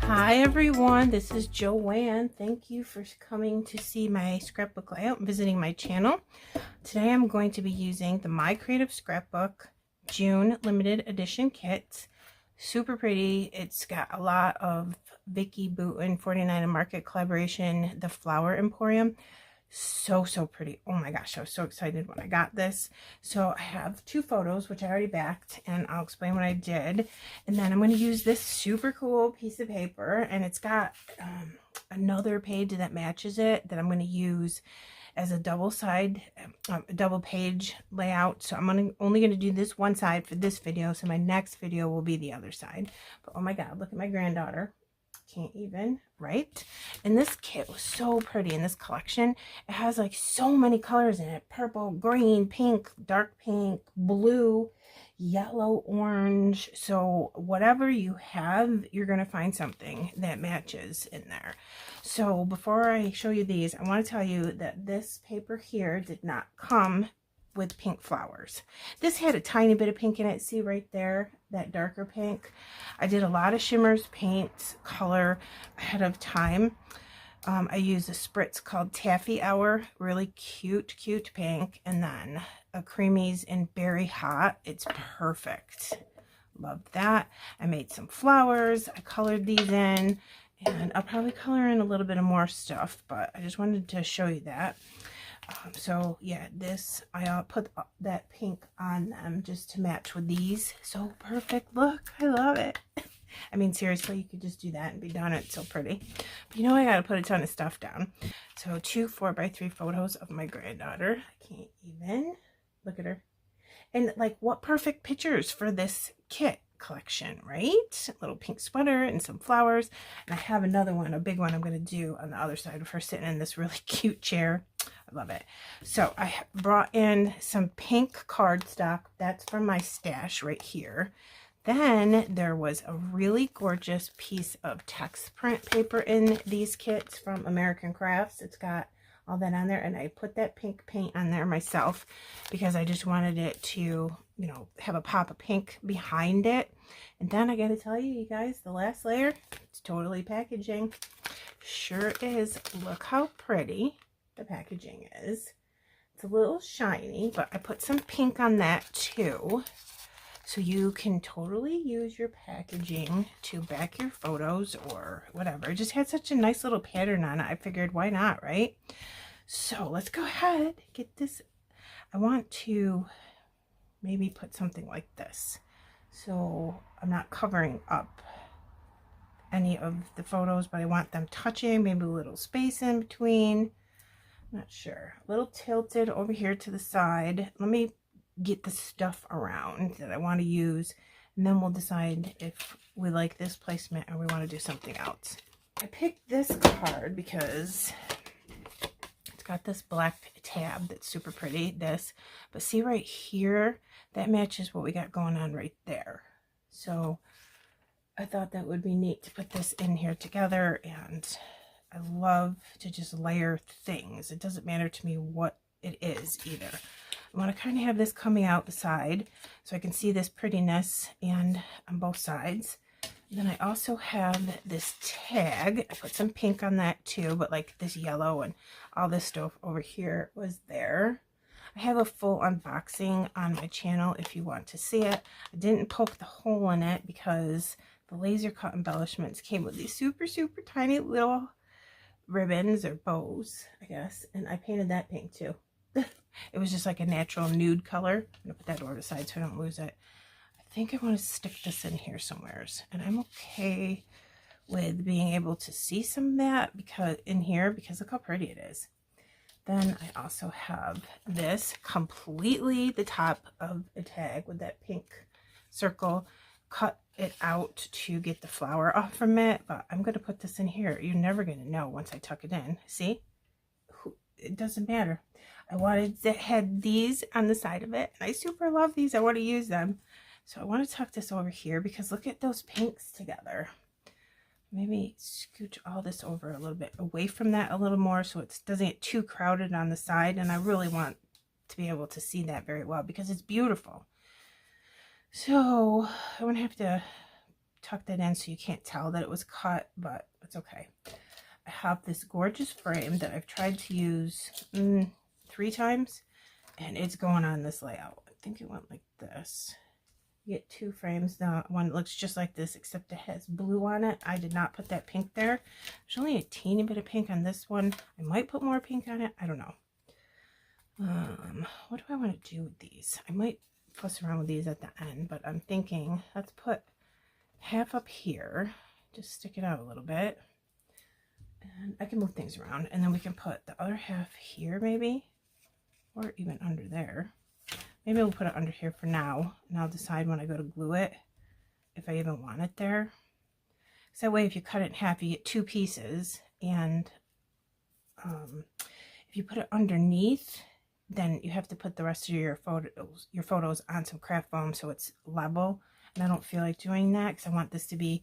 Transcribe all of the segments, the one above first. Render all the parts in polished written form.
Hi everyone, this is Joanne. Thank you for coming to see my scrapbook layout and visiting my channel. Today I'm going to be using the My Creative Scrapbook June limited edition kit. Super pretty. It's got a lot of Vicki Boutin 49 and Market collaboration, the Flower Emporium. So pretty. Oh my gosh, I was so excited when I got this. So I have two photos which I already backed, and I'll explain what I did. And then I'm going to use this super cool piece of paper, and it's got another page that matches it that I'm going to use as a double page layout. So I'm only going to do this one side for this video, so my next video will be the other side. But oh my god, look at my granddaughter. Can't even, right? And this kit was so pretty in this collection. It has like so many colors in it: purple, green, pink, dark pink, blue, yellow, orange. So whatever you have, you're gonna find something that matches in there. So before I show you these, I want to tell you that this paper here did not come with pink flowers. This had a tiny bit of pink in it. See right there, that darker pink. I did a lot of shimmers, paints, color ahead of time. I used a spritz called Taffy Hour, really cute pink, and then a creamies in Berry Hot. It's perfect. Love that. I made some flowers. I colored these in, and I'll probably color in a little bit of more stuff, but I just wanted to show you that. So yeah, this, I put that pink on them just to match with these. So perfect. Look, I love it. I mean, seriously, you could just do that and be done. It's so pretty. But you know, I gotta put a ton of stuff down. So 2 4x3 photos of my granddaughter. I can't even look at her. And like, what perfect pictures for this kit collection, right? A little pink sweater and some flowers. And I have another one, a big one, I'm going to do on the other side of her sitting in this really cute chair. I love it. So I brought in some pink cardstock. That's from my stash right here. Then there was a really gorgeous piece of text print paper in these kits from American Crafts. It's got all that on there, and I put that pink paint on there myself because I just wanted it to, you know, have a pop of pink behind it. And then I gotta tell you, you guys, the last layer, it's totally packaging. Sure is. Look how pretty the packaging is. It's a little shiny, but I put some pink on that too. So you can totally use your packaging to back your photos or whatever. It just had such a nice little pattern on it. I figured, why not, right? So let's go ahead, get this. I want to maybe put something like this, so I'm not covering up any of the photos, but I want them touching, maybe a little space in between. I'm not sure. A little tilted over here to the side. Let me get the stuff around that I want to use, and then we'll decide if we like this placement or we want to do something else. I picked this card because it's got this black tab that's super pretty, but see right here, that matches what we got going on right there. So I thought that would be neat to put this in here together, and I love to just layer things. It doesn't matter to me what it is either. I want to kind of have this coming out the side so I can see this prettiness and on both sides. And then I also have this tag. I put some pink on that too, but like this yellow and all this stuff over here was there. I have a full unboxing on my channel if you want to see it. I didn't poke the hole in it because the laser cut embellishments came with these super tiny little ribbons or bows, I guess, and I painted that pink too. It was just like a natural nude color. I'm gonna put that over the side so I don't lose it. I think I want to stick this in here somewheres, and I'm okay with being able to see some of that because in here, because look how pretty it is. Then I also have this completely the top of a tag with that pink circle. Cut it out to get the flower off from it, but I'm going to put this in here. You're never going to know once I tuck it in. See? It doesn't matter. I wanted to have these on the side of it, and I super love these. I want to use them. So I want to tuck this over here because look at those pinks together. maybe scooch all this over a little bit away from that a little more so it doesn't get too crowded on the side. And I really want to be able to see that very well because it's beautiful. So I'm going to have to tuck that in so you can't tell that it was cut, but it's okay. I have this gorgeous frame that I've tried to use 3 times, and it's going on this layout. I think it went like this. You get 2 frames. Now one looks just like this, except it has blue on it. I did not put that pink there. There's only a teeny bit of pink on this one. I might put more pink on it. I don't know. What do I want to do with these? I might fuss around with these at the end, but I'm thinking let's put half up here. Just stick it out a little bit. And I can move things around, and then we can put the other half here maybe, or even under there. Maybe we'll put it under here for now, and I'll decide when I go to glue it if I even want it there. So that way if you cut it in half, you get 2 pieces, and if you put it underneath, then you have to put the rest of your photos on some craft foam so it's level, and I don't feel like doing that because I want this to be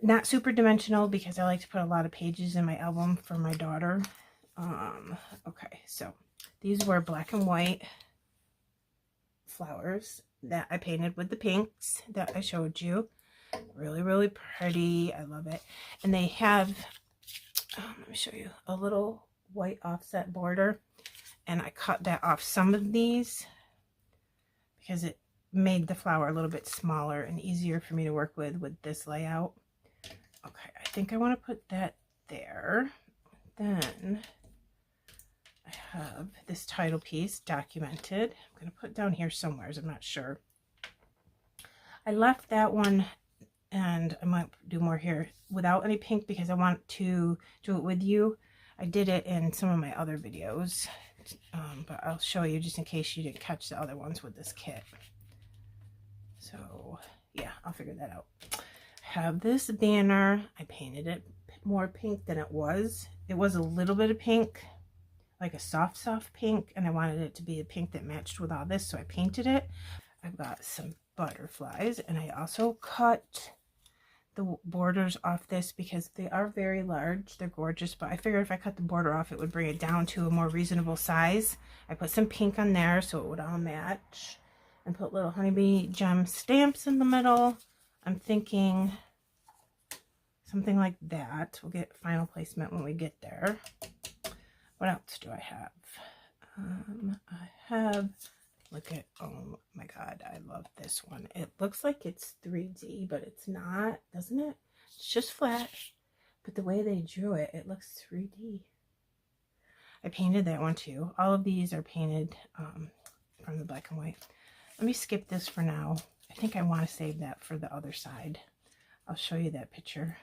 not super dimensional because I like to put a lot of pages in my album for my daughter. Okay, so these were black and white flowers that I painted with the pinks that I showed you. Really, really pretty. I love it. And they have, let me show you, a little white offset border. And I cut that off some of these because it made the flower a little bit smaller and easier for me to work with this layout. Okay, I think I want to put that there. Then I have this title piece documented. I'm going to put it down here somewhere. I'm not sure. I left that one, and I might do more here without any pink because I want to do it with you. I did it in some of my other videos, but I'll show you just in case you didn't catch the other ones with this kit. So yeah, I'll figure that out. Have this banner. I painted it more pink than it was. It was a little bit of pink, like a soft pink, and I wanted it to be a pink that matched with all this, so I painted it. I've got some butterflies, and I also cut the borders off this because they are very large. They're gorgeous, but I figured if I cut the border off, it would bring it down to a more reasonable size. I put some pink on there so it would all match, and put little honeybee gem stamps in the middle. I'm thinking something like that. We'll get final placement when we get there. What else do I have? I have, look at, oh my god, I love this one. It looks like it's 3D, but it's not, doesn't it? It's just flat, but the way they drew it, it looks 3D. I painted that one too. All of these are painted from the black and white. Let me skip this for now. I think I want to save that for the other side. I'll show you that picture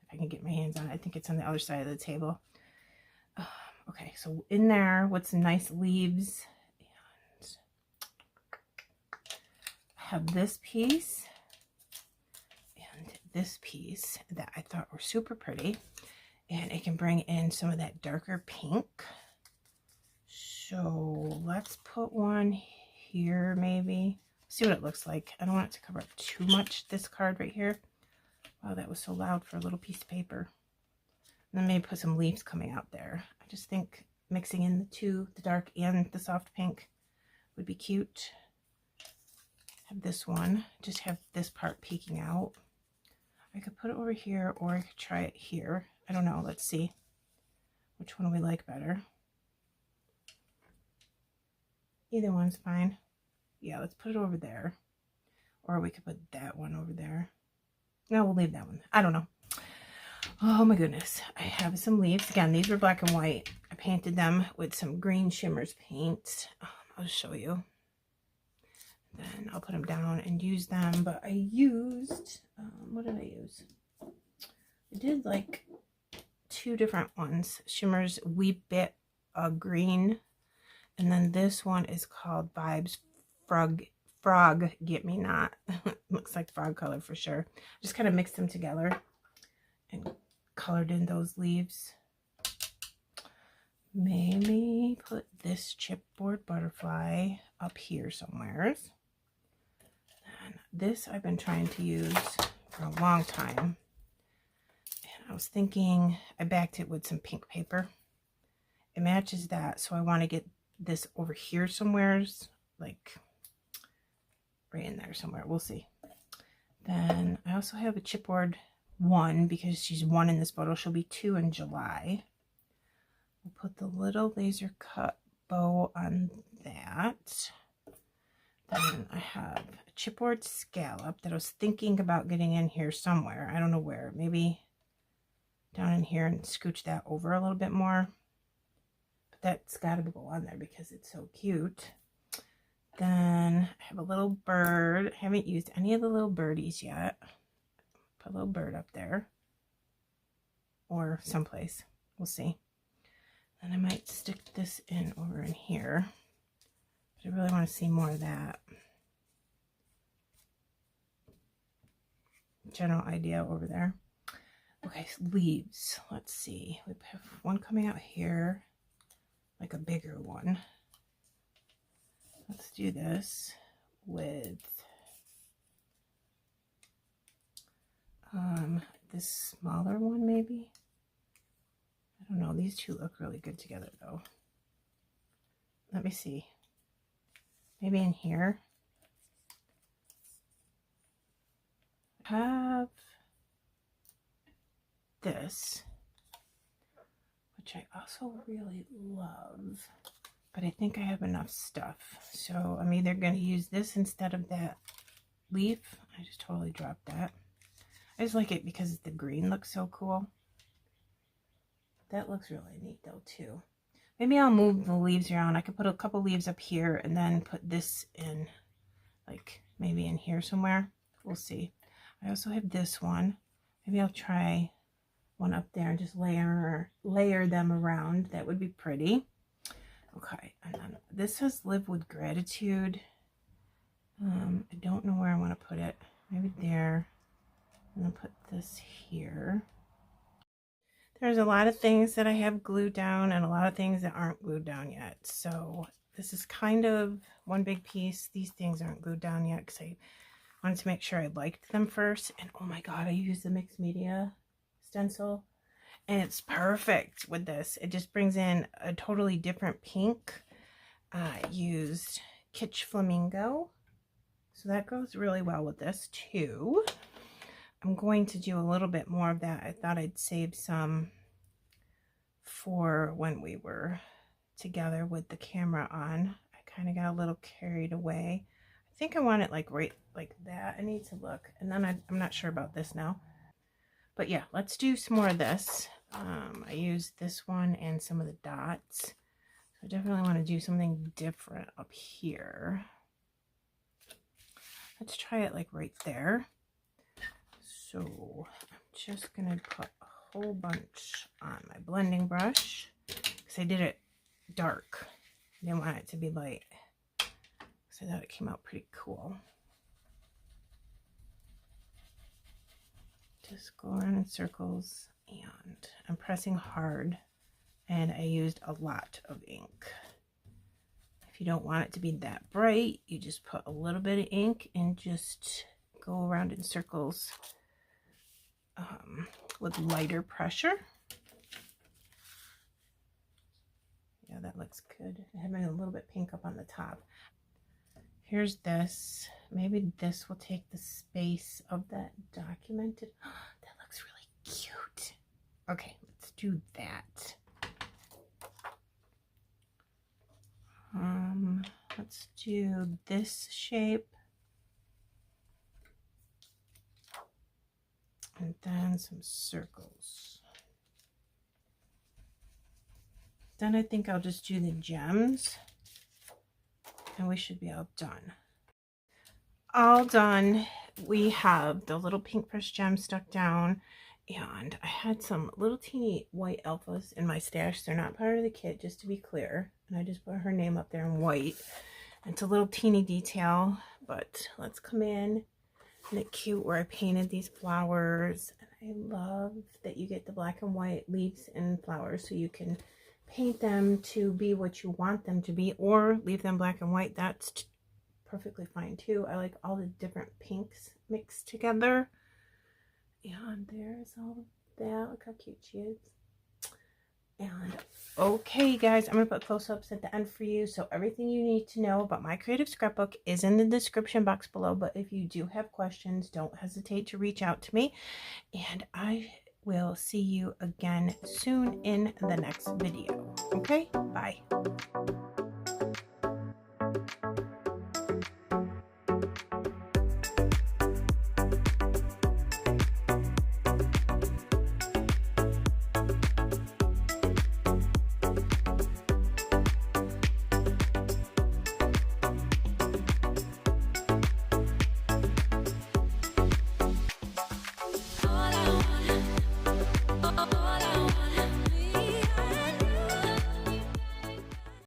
if I can get my hands on it. I think it's on the other side of the table. Okay, so in there with some nice leaves, and I have this piece and this piece that I thought were super pretty, and it can bring in some of that darker pink. So let's put one here maybe. See what it looks like. I don't want it to cover up too much, this card right here. Wow, that was so loud for a little piece of paper. And then maybe put some leaves coming out there. I just think mixing in the two, the dark and the soft pink, would be cute. Have this one, just have this part peeking out. I could put it over here, or I could try it here. I don't know, let's see. Which one we like better? Either one's fine. Yeah, let's put it over there. Or we could put that one over there. No, we'll leave that one. I don't know. Oh my goodness. I have some leaves. Again, these were black and white. I painted them with some green shimmers paint. I'll show you. Then I'll put them down and use them. But I used, what did I use? I did like 2 different ones. Shimmers Wee Bit Green. And then this one is called Vibes Frog Get Me Not. Looks like frog color for sure. Just kind of mixed them together and colored in those leaves. Maybe put this chipboard butterfly up here somewhere. And this I've been trying to use for a long time. was thinking I backed it with some pink paper. It matches that, so I want to get this over here somewhere, like right in there somewhere. We'll see. Then I also have a chipboard 1 because she's 1 in this photo. She'll be 2 in July. We'll put the little laser cut bow on that. Then I have a chipboard scallop that I was thinking about getting in here somewhere. I don't know where. Maybe down in here and scooch that over a little bit more. But that's got to go on there because it's so cute. Then I have a little bird. I haven't used any of the little birdies yet. Put a little bird up there. Or someplace. We'll see. Then I might stick this in over in here. But I really want to see more of that. General idea over there. Okay, leaves. Let's see. We have one coming out here. Like a bigger one. Let's do this with this smaller one maybe. I don't know. These two look really good together though. Let me see. Maybe in here. I have this, which I also really love. But I think I have enough stuff. So I'm either going to use this instead of that leaf. I just totally dropped that. I just like it because the green looks so cool. That looks really neat though too. Maybe I'll move the leaves around. I could put a couple leaves up here and then put this in, like maybe in here somewhere. We'll see. I also have this one. Maybe I'll try one up there and just layer them around. That would be pretty. Okay, and then this says live with gratitude. I don't know where I want to put it. Maybe there. I'm going to put this here. There's a lot of things that I have glued down and a lot of things that aren't glued down yet. So this is kind of one big piece. These things aren't glued down yet because I wanted to make sure I liked them first. And oh my god, I used the mixed media stencil. And it's perfect with this. It just brings in a totally different pink. I used Kitsch Flamingo. So that goes really well with this too. I'm going to do a little bit more of that. I thought I'd save some for when we were together with the camera on. I kind of got a little carried away. I think I want it like right like that. I need to look. And then I'm not sure about this now. But yeah, let's do some more of this. I used this one and some of the dots. So I definitely want to do something different up here. Let's try it like right there. So I'm just going to put a whole bunch on my blending brush. Because I did it dark. I didn't want it to be light. So I thought it came out pretty cool. Just go around in circles, and I'm pressing hard, and I used a lot of ink. If you don't want it to be that bright, you just put a little bit of ink and just go around in circles with lighter pressure. Yeah, that looks good. I have a little bit pink up on the top. Here's this. Maybe this will take the space of that documented. That looks really cute. Okay, let's do that. Let's do this shape. And then some circles. Then I think I'll just do the gems. And we should be all done. All done. We have the little pink pressed gem stuck down. And I had some little teeny white alphas in my stash. They're not part of the kit, just to be clear. And I just put her name up there in white. It's a little teeny detail. But let's come in. Isn't it cute where I painted these flowers? And I love that you get the black and white leaves and flowers so you can paint them to be what you want them to be, or leave them black and white. That's perfectly fine too. I like all the different pinks mixed together. And there's all that. Look how cute she is. And okay, guys, I'm going to put close-ups at the end for you. So everything you need to know about My Creative Scrapbook is in the description box below. But if you do have questions, don't hesitate to reach out to me. And I will see you again soon in the next video. Okay, bye.